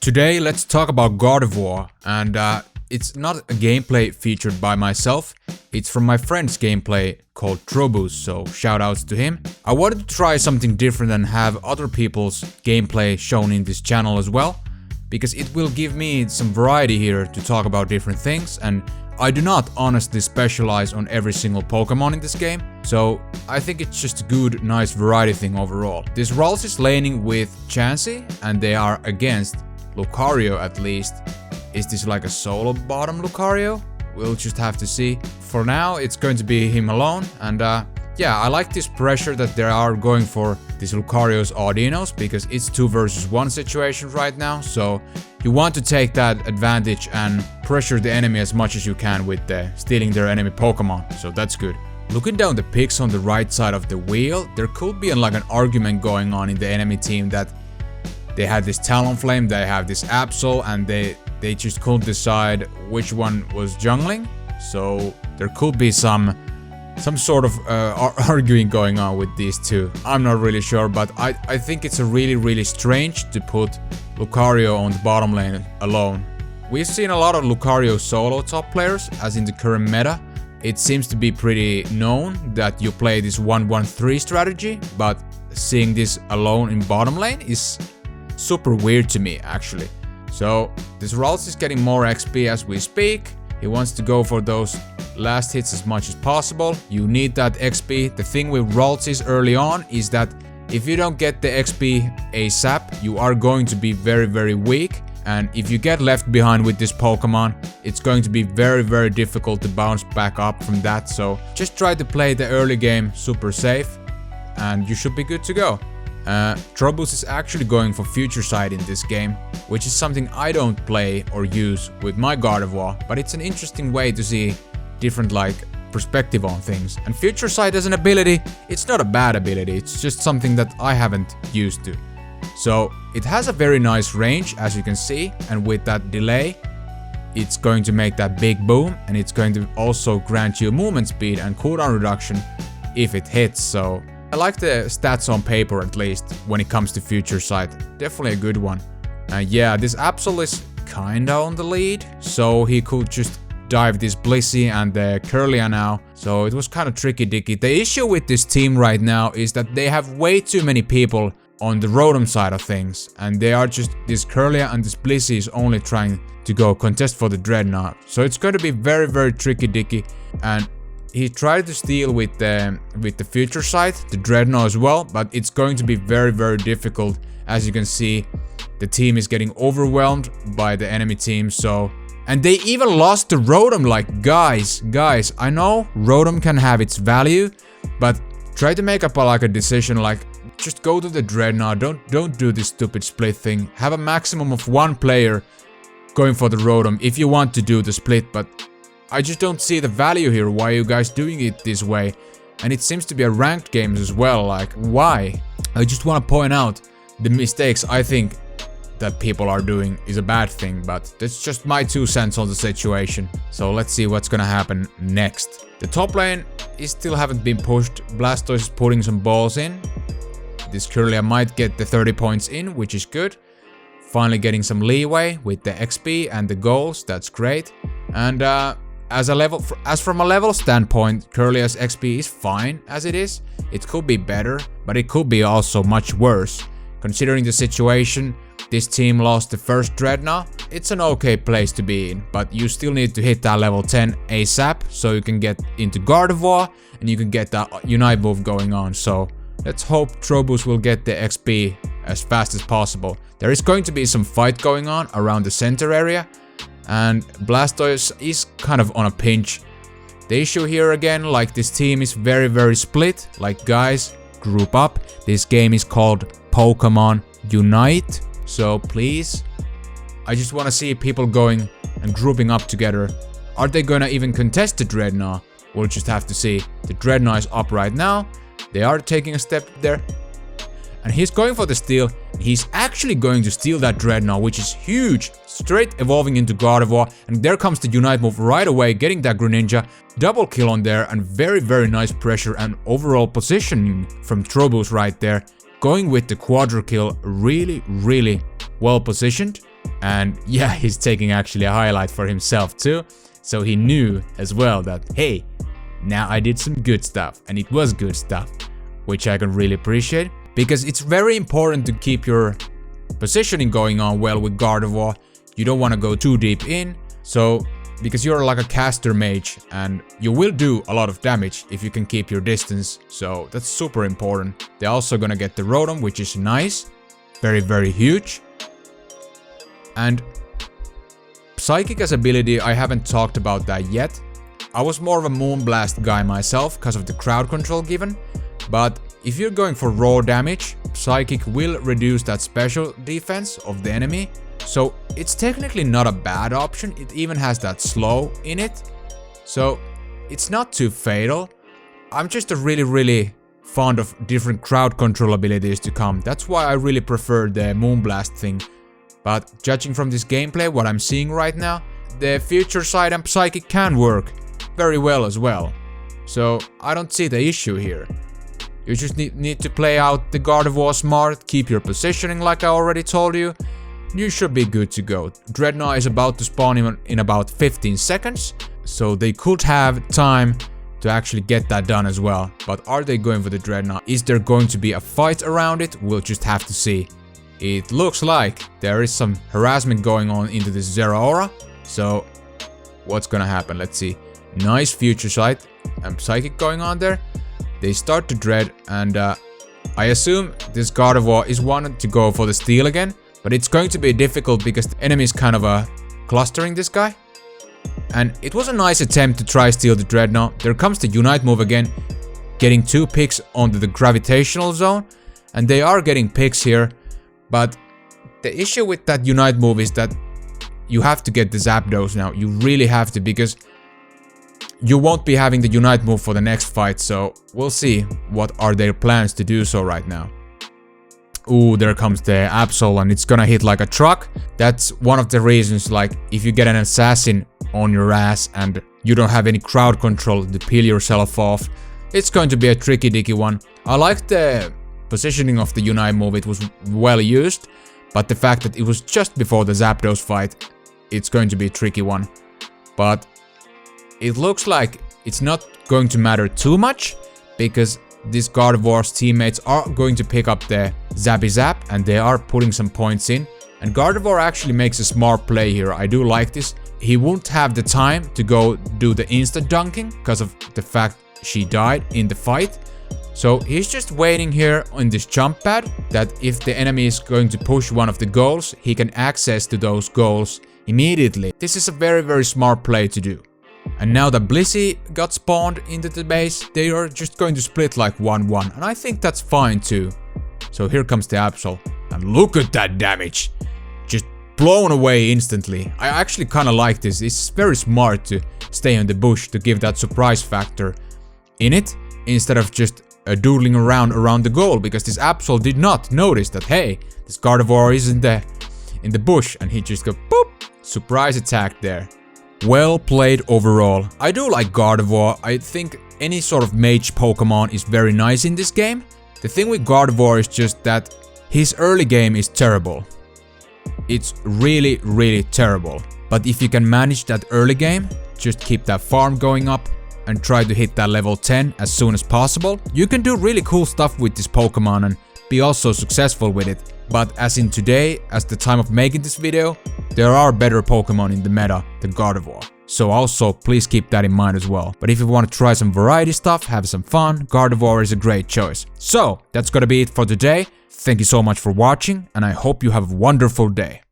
Today let's talk about Gardevoir, and it's not a gameplay featured by myself, it's from my friend's gameplay called Trobuz, so shoutouts to him. I wanted to try something different and have other people's gameplay shown in this channel as well, because it will give me some variety here to talk about different things, and I do not honestly specialize on every single Pokemon in this game, so I think it's just a good, nice variety thing overall. This Ralts is laning with Chansey, and they are against Lucario at least. Is this like a solo bottom Lucario? We'll just have to see. For now, it's going to be him alone, and yeah, I like this pressure that they are going for this Lucario's Audinos, because it's 2 versus 1 situation right now, so you want to take that advantage and pressure the enemy as much as you can with stealing their enemy Pokemon, so that's good. Looking down the picks on the right side of the wheel, there could be like an argument going on in the enemy team that they had this Talonflame, they have this Absol, and they just couldn't decide which one was jungling, so there could be some sort of arguing going on with these two. I'm not really sure, but I think it's a really strange to put Lucario on the bottom lane alone. We've seen a lot of Lucario solo top players, as in the current meta. It seems to be pretty known that you play this 1-1-3 strategy, but seeing this alone in bottom lane is super weird to me actually. So this Ralts is getting more XP as we speak. He wants to go for those last hits as much as possible. You need that XP. The thing with Ralts is early on is that if you don't get the XP ASAP, you are going to be very weak. And if you get left behind with this Pokemon, it's going to be very difficult to bounce back up from that. So just try to play the early game super safe and you should be good to go. Trobuz is actually going for Future Sight in this game, which is something I don't play or use with my Gardevoir, but it's an interesting way to see different perspective on things. And Future Sight as an ability, it's not a bad ability, it's just something that I haven't used to. So it has a very nice range, as you can see, and with that delay, it's going to make that big boom, and it's going to also grant you movement speed and cooldown reduction if it hits, so I like the stats on paper at least when it comes to Future Sight. Definitely a good one. Yeah, this Absol is kinda on the lead, so he could just dive this Blissey and the Kirlia now, so it was kinda tricky-dicky. The issue with this team right now is that they have way too many people on the Rotom side of things, and they are just, this Kirlia and this Blissey is only trying to go contest for the Dreadnought. So it's going to be very tricky-dicky, and he tried to steal with the Future Sight, the Dreadnought as well, but it's going to be very difficult. As you can see, the team is getting overwhelmed by the enemy team, so... And they even lost the Rotom, like, guys, I know Rotom can have its value, but try to make up a decision, just go to the Dreadnought, don't do this stupid split thing. Have a maximum of 1 player going for the Rotom if you want to do the split, but I just don't see the value here. Why are you guys doing it this way? And it seems to be a ranked games as well, why? I just want to point out the mistakes I think that people are doing is a bad thing, but that's just my 2 cents on the situation. So let's see what's gonna happen next. The top lane is still haven't been pushed. Blastoise is putting some balls in. This Kirlia might get the 30 points in, which is good. Finally getting some leeway with the XP and the goals, that's great. And as from a level standpoint, Kirlia's XP is fine as it is. It could be better, but it could be also much worse. Considering the situation, this team lost the first Dreadnought. It's an okay place to be in, but you still need to hit that level 10 ASAP, so you can get into Gardevoir, and you can get that Unite move going on. So let's hope Trobuz will get the XP as fast as possible. There is going to be some fight going on around the center area, and Blastoise is kind of on a pinch. The issue here again, this team is very split. Guys, group up. This game is called Pokemon Unite, so please, I just want to see people going and grouping up together. Are they gonna even contest the Dreadnought? We'll just have to see. The Dreadnought is up right now. They are taking a step there. And he's going for the steal. He's actually going to steal that Dreadnought, which is huge. Straight evolving into Gardevoir. And there comes the Unite move right away, getting that Greninja. Double kill on there, and very nice pressure and overall positioning from Trobuz right there. Going with the quadra kill, really well positioned. And yeah, he's taking actually a highlight for himself too. So he knew as well that, hey, now I did some good stuff, and it was good stuff, which I can really appreciate, because it's very important to keep your positioning going on well with Gardevoir. You don't want to go too deep in, so because you're like a caster mage and you will do a lot of damage if you can keep your distance, so that's super important. They're also gonna get the Rotom, which is nice, very huge. And Psychic as ability, I haven't talked about that yet. I was more of a Moonblast guy myself because of the crowd control given, but if you're going for raw damage, Psychic will reduce that special defense of the enemy, so it's technically not a bad option. It even has that slow in it, so it's not too fatal. I'm just a really fond of different crowd control abilities to come. That's why I really prefer the Moonblast thing. But judging from this gameplay, what I'm seeing right now, the future side and Psychic can work very well as well. So I don't see the issue here. You just need to play out the Gardevoir smart, keep your positioning like I already told you. You should be good to go. Dreadnought is about to spawn in about 15 seconds, so they could have time to actually get that done as well. But are they going for the Dreadnought? Is there going to be a fight around it? We'll just have to see. It looks like there is some harassment going on into this Zeraora, so what's gonna happen? Let's see. Nice future sight and Psychic going on there. They start to dread, and I assume this Gardevoir is wanting to go for the steal again, but it's going to be difficult because the enemy is kind of clustering this guy. And it was a nice attempt to try steal the Dreadnought. There comes the Unite move again, getting 2 picks onto the gravitational zone, and they are getting picks here. But the issue with that Unite move is that you have to get the Zapdos now. You really have to, because you won't be having the Unite move for the next fight. So we'll see what are their plans to do so right now. Ooh, there comes the Absol, and it's gonna hit like a truck. That's one of the reasons, like, if you get an assassin on your ass and you don't have any crowd control to peel yourself off, it's going to be a tricky dicky one. I like the positioning of the Unite move, it was well used, but the fact that it was just before the Zapdos fight, it's going to be a tricky one. But it looks like it's not going to matter too much, because this Gardevoir's teammates are going to pick up the Zappy Zap, and they are putting some points in. And Gardevoir actually makes a smart play here. I do like this. He won't have the time to go do the instant dunking because of the fact she died in the fight. So he's just waiting here on this jump pad, that if the enemy is going to push one of the goals, he can access to those goals immediately. This is a very smart play to do. And now that Blissey got spawned into the base, they are just going to split like 1-1, and I think that's fine too. So here comes the Absol, and look at that damage! Just blown away instantly. I actually kinda like this. It's very smart to stay in the bush to give that surprise factor in it, instead of just doodling around the goal, because this Absol did not notice that, hey, this Gardevoir is in the bush, and he just go boop, surprise attack there. Well played overall. I do like Gardevoir. I think any sort of mage Pokemon is very nice in this game. The thing with Gardevoir is just that his early game is terrible. It's really terrible. But if you can manage that early game, just keep that farm going up and try to hit that level 10 as soon as possible, you can do really cool stuff with this Pokemon and be also successful with it. But as in today, as the time of making this video, there are better Pokemon in the meta than Gardevoir. So also please keep that in mind as well. But if you want to try some variety stuff, have some fun, Gardevoir is a great choice. So that's gonna be it for today. Thank you so much for watching, and I hope you have a wonderful day.